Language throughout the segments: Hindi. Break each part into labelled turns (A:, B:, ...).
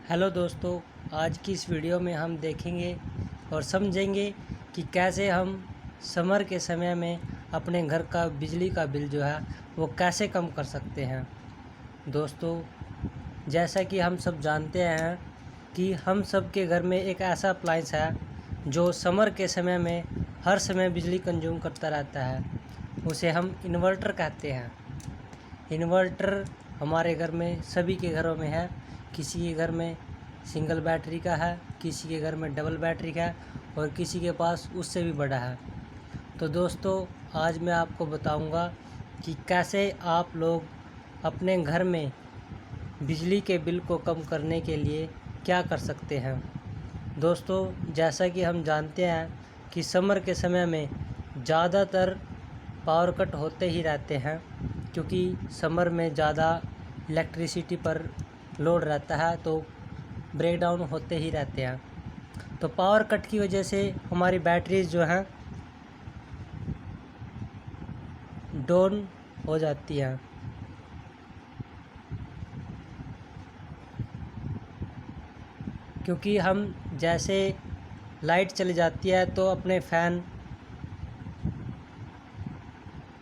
A: हेलो दोस्तों, आज की इस वीडियो में हम देखेंगे और समझेंगे कि कैसे हम समर के समय में अपने घर का बिजली का बिल जो है वो कैसे कम कर सकते हैं। दोस्तों, जैसा कि हम सब जानते हैं कि हम सब के घर में एक ऐसा अप्लाइंस है जो समर के समय में हर समय बिजली कंज्यूम करता रहता है। उसे हम इन्वर्टर कहते हैं। इन्वर्टर हमारे घर में सभी के घरों में है। किसी के घर में सिंगल बैटरी का है, किसी के घर में डबल बैटरी का है और किसी के पास उससे भी बड़ा है। तो दोस्तों, आज मैं आपको बताऊंगा कि कैसे आप लोग अपने घर में बिजली के बिल को कम करने के लिए क्या कर सकते हैं। दोस्तों, जैसा कि हम जानते हैं कि समर के समय में ज़्यादातर पावर कट होते ही रहते हैं, क्योंकि समर में ज़्यादा इलेक्ट्रिसिटी पर लोड रहता है तो ब्रेकडाउन होते ही रहते हैं। तो पावर कट की वजह से हमारी बैटरीज जो हैं डाउन हो जाती हैं। क्योंकि हम जैसे लाइट चली जाती है तो अपने फ़ैन,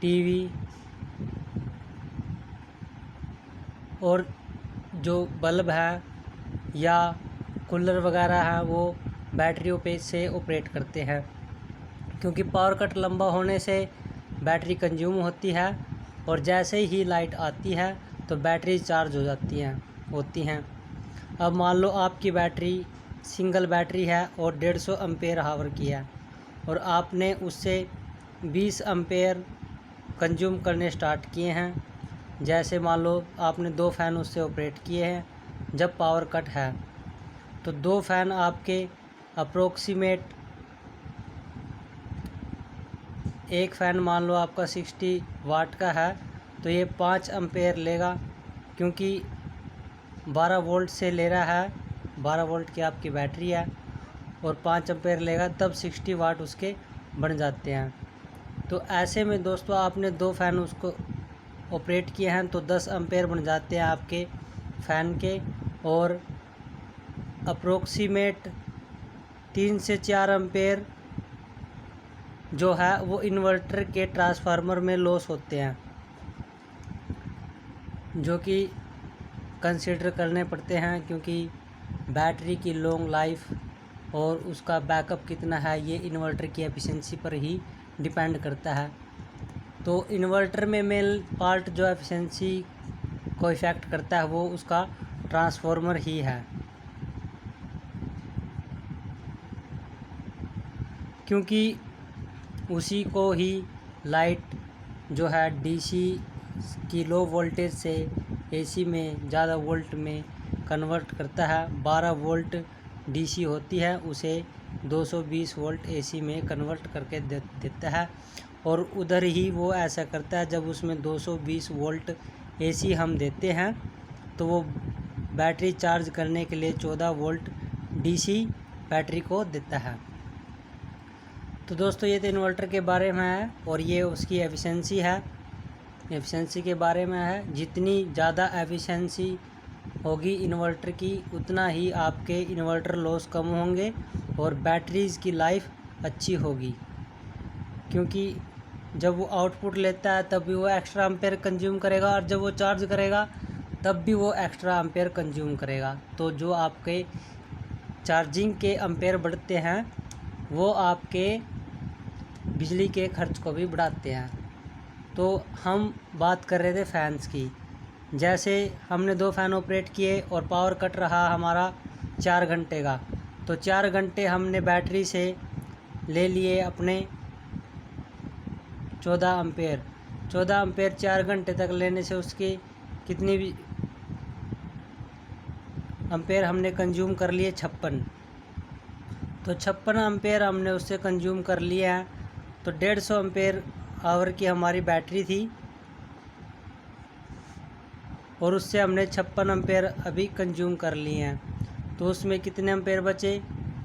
A: टीवी और जो बल्ब है या कूलर वगैरह है वो बैटरियों पे से ऑपरेट करते हैं। क्योंकि पावर कट लंबा होने से बैटरी कंज्यूम होती है और जैसे ही लाइट आती है तो बैटरी चार्ज हो होती हैं। अब मान लो आपकी बैटरी सिंगल बैटरी है और 150 एम्पेयर आवर की है और आपने उससे 20 एम्पेयर कंज्यूम करने स्टार्ट किए हैं। जैसे मान लो आपने 2 फ़ैन उससे ऑपरेट किए हैं जब पावर कट है, तो 2 फ़ैन आपके अप्रोक्सीमेट, एक फ़ैन मान लो आपका 60 वाट का है तो ये 5 एम्पेयर लेगा, क्योंकि 12 वोल्ट से ले रहा है। 12 वोल्ट की आपकी बैटरी है और 5 एम्पेयर लेगा, तब 60 वाट उसके बन जाते हैं। तो ऐसे में दोस्तों आपने 2 फ़ैन उसको ऑपरेट किए हैं तो 10 एम्पेयर बन जाते हैं आपके फ़ैन के, और अप्रोक्सीमेट 3 से 4 एम्पेयर जो है वो इन्वर्टर के ट्रांसफार्मर में लॉस होते हैं, जो कि कंसीडर करने पड़ते हैं, क्योंकि बैटरी की लॉन्ग लाइफ और उसका बैकअप कितना है ये इन्वर्टर की एफिशिएंसी पर ही डिपेंड करता है। तो इन्वर्टर में मेन पार्ट जो एफिशिएंसी को इफ़ेक्ट करता है वो उसका ट्रांसफार्मर ही है, क्योंकि उसी को ही लाइट जो है डीसी की लो वोल्टेज से एसी में ज़्यादा वोल्ट में कन्वर्ट करता है। 12 वोल्ट डीसी होती है उसे 220 वोल्ट एसी में कन्वर्ट करके देता है, और उधर ही वो ऐसा करता है जब उसमें 220 वोल्ट एसी हम देते हैं तो वो बैटरी चार्ज करने के लिए 14 वोल्ट डीसी बैटरी को देता है। तो दोस्तों, ये तो इन्वर्टर के बारे में है और ये उसकी एफिशिएंसी है, एफिशिएंसी के बारे में है। जितनी ज़्यादा एफिशिएंसी होगी इन्वर्टर की उतना ही आपके इन्वर्टर लॉस कम होंगे और बैटरीज़ की लाइफ अच्छी होगी, क्योंकि जब वो आउटपुट लेता है तब भी वो एक्स्ट्रा एम्पेयर कंज्यूम करेगा और जब वो चार्ज करेगा तब भी वो एक्स्ट्रा एम्पेयर कंज्यूम करेगा। तो जो आपके चार्जिंग के एम्पेयर बढ़ते हैं वो आपके बिजली के खर्च को भी बढ़ाते हैं। तो हम बात कर रहे थे फ़ैन्स की। जैसे हमने 2 फ़ैन ऑपरेट किए और पावर कट रहा हमारा 4 घंटे का, तो 4 घंटे हमने बैटरी से ले लिए अपने 14 एम्पेयर। 14 एम्पेयर 4 घंटे तक लेने से उसकी कितनी भी एम्पेयर हमने कंज्यूम कर लिए 56। तो 56 एम्पेयर हमने उससे कंज्यूम कर लिया है, तो 150 एम्पेयर आवर की हमारी बैटरी थी और उससे हमने 56 एम्पेयर अभी कंज्यूम कर लिए हैं। तो उसमें कितने एम्पेयर बचे?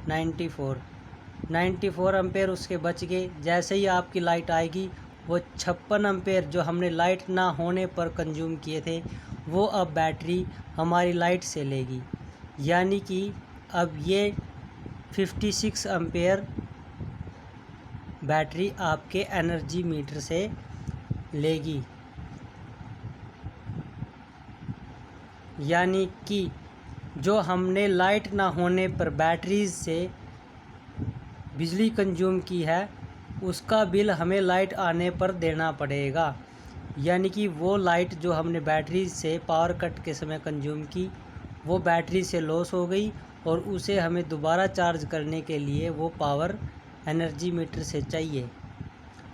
A: 94 एम्पेयर उसके बच गए। जैसे ही आपकी लाइट आएगी वो 56 एम्पेयर जो हमने लाइट ना होने पर कंज्यूम किए थे वो अब बैटरी हमारी लाइट से लेगी। यानी कि अब ये 56 एम्पेयर बैटरी आपके एनर्जी मीटर से लेगी। यानी कि जो हमने लाइट ना होने पर बैटरीज से बिजली कंज्यूम की है उसका बिल हमें लाइट आने पर देना पड़ेगा। यानी कि वो लाइट जो हमने बैटरी से पावर कट के समय कंज्यूम की वो बैटरी से लॉस हो गई और उसे हमें दोबारा चार्ज करने के लिए वो पावर एनर्जी मीटर से चाहिए।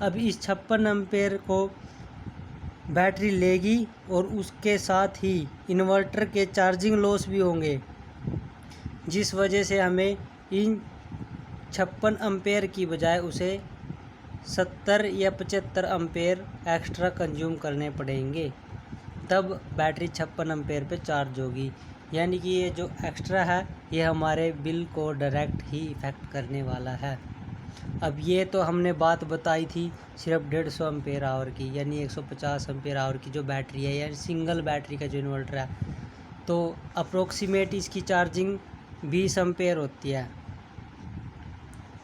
A: अब इस 56 एम्पेयर को बैटरी लेगी और उसके साथ ही इन्वर्टर के चार्जिंग लॉस भी होंगे, जिस वजह से हमें इन 56 एम्पेयर की बजाय उसे 70 या 75 एम्पेयर एक्स्ट्रा कंज्यूम करने पड़ेंगे, तब बैटरी 56 एम्पेयर पे चार्ज होगी। यानी कि ये जो एक्स्ट्रा है ये हमारे बिल को डायरेक्ट ही इफ़ेक्ट करने वाला है। अब ये तो हमने बात बताई थी सिर्फ 150 एम्पेयर आवर की, यानी 150 एम्पेयर आवर की जो बैटरी है, यानी सिंगल बैटरी का जो इन्वर्टर है, तो अप्रोक्सीमेट इसकी चार्जिंग 20 एम्पेयर होती है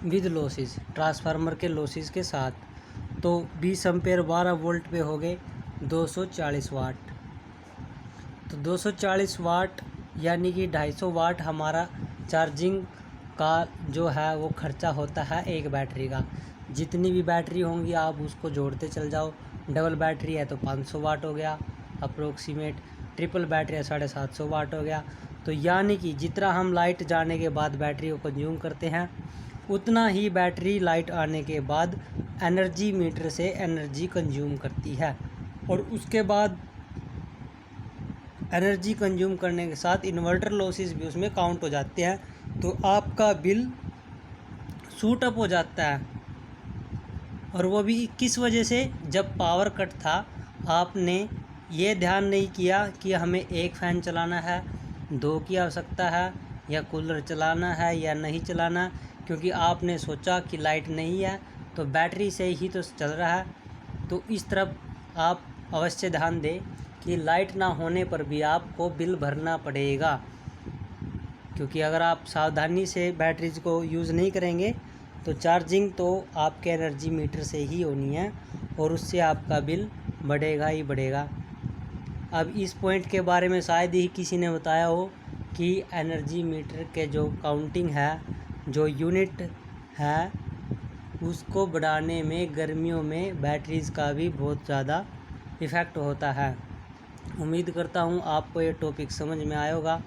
A: विद लॉसेस, ट्रांसफार्मर के लॉसेस के साथ। तो 20 एम्पेयर 12 वोल्ट पे हो गए 240 वाट। तो 240 वाट यानी कि 250 वाट हमारा चार्जिंग का जो है वो खर्चा होता है एक बैटरी का। जितनी भी बैटरी होंगी आप उसको जोड़ते चल जाओ। डबल बैटरी है तो 500 वाट हो गया अप्रोक्सीमेट, ट्रिपल बैटरी है 750 वाट हो गया। तो यानी कि जितना हम लाइट जाने के बाद बैटरी को कंज्यूम करते हैं उतना ही बैटरी लाइट आने के बाद एनर्जी मीटर से एनर्जी कंज्यूम करती है, और उसके बाद एनर्जी कंज्यूम करने के साथ इन्वर्टर लॉसेस भी उसमें काउंट हो जाते हैं। तो आपका बिल सूट अप हो जाता है। और वो भी किस वजह से, जब पावर कट था आपने ये ध्यान नहीं किया कि हमें एक फ़ैन चलाना है, 2 की आवश्यकता है, या कूलर चलाना है या नहीं चलाना, क्योंकि आपने सोचा कि लाइट नहीं है तो बैटरी से ही तो चल रहा है। तो इस तरफ आप अवश्य ध्यान दें कि लाइट ना होने पर भी आपको बिल भरना पड़ेगा, क्योंकि अगर आप सावधानी से बैटरीज को यूज़ नहीं करेंगे तो चार्जिंग तो आपके एनर्जी मीटर से ही होनी है और उससे आपका बिल बढ़ेगा ही बढ़ेगा। अब इस पॉइंट के बारे में शायद ही किसी ने बताया हो कि एनर्जी मीटर के जो काउंटिंग है, जो यूनिट है, उसको बढ़ाने में गर्मियों में बैटरीज़ का भी बहुत ज़्यादा इफ़ेक्ट होता है। उम्मीद करता हूँ आपको ये टॉपिक समझ में आया होगा,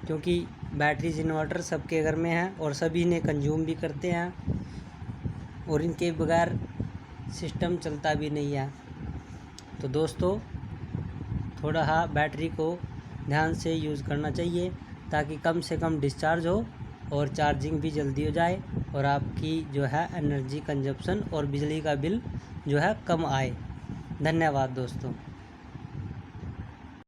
A: क्योंकि बैटरीज इन्वर्टर सबके घर में है और सभी ने कंज्यूम भी करते हैं और इनके बगैर सिस्टम चलता भी नहीं है। तो दोस्तों थोड़ा बैटरी को ध्यान से यूज़ करना चाहिए ताकि कम से कम डिस्चार्ज हो और चार्जिंग भी जल्दी हो जाए और आपकी जो है एनर्जी कंजप्शन और बिजली का बिल जो है कम आए। धन्यवाद दोस्तों।